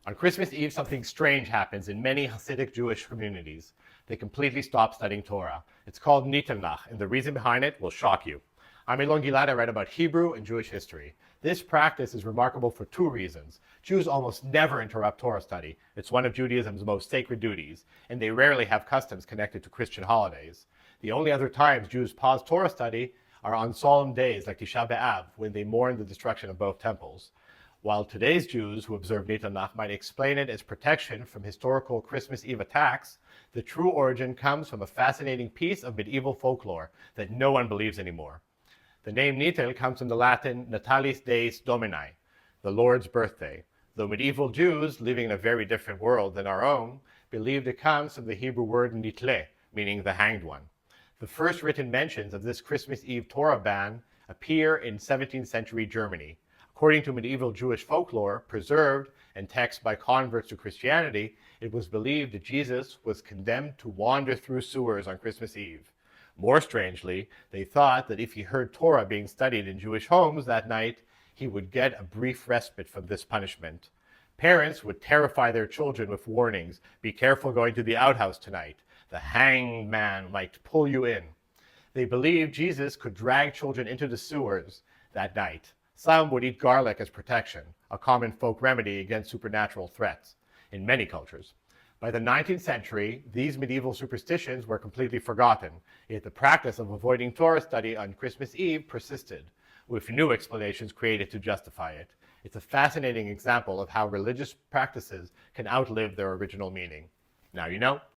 On Christmas Eve, something strange happens in many Hasidic Jewish communities. They completely stop studying Torah. It's called Nittel Nacht, and the reason behind it will shock you. I'm Elon Gilad. I write about Hebrew and Jewish history. This practice is remarkable for two reasons. Jews almost never interrupt Torah study. It's one of Judaism's most sacred duties, and they rarely have customs connected to Christian holidays. The only other times Jews pause Torah study are on solemn days like Tisha B'Av, when they mourn the destruction of both temples. While today's Jews who observe Nittel Nacht might explain it as protection from historical Christmas Eve attacks, the true origin comes from a fascinating piece of medieval folklore that no one believes anymore. The name Nittel comes from the Latin Natalis Dies Domini, the Lord's birthday, though medieval Jews, living in a very different world than our own, believed it comes from the Hebrew word nitleh, meaning the hanged one. The first written mentions of this Christmas Eve Torah ban appear in 17th century Germany. According to medieval Jewish folklore, preserved and texts by converts to Christianity, it was believed that Jesus was condemned to wander through sewers on Christmas Eve. More strangely, they thought that if he heard Torah being studied in Jewish homes that night, he would get a brief respite from this punishment. Parents would terrify their children with warnings, "Be careful going to the outhouse tonight. The hanged man might pull you in." They believed Jesus could drag children into the sewers that night. Some would eat garlic as protection, a common folk remedy against supernatural threats in many cultures. By the 19th century, these medieval superstitions were completely forgotten, yet the practice of avoiding Torah study on Christmas Eve persisted, with new explanations created to justify it. It's a fascinating example of how religious practices can outlive their original meaning. Now you know.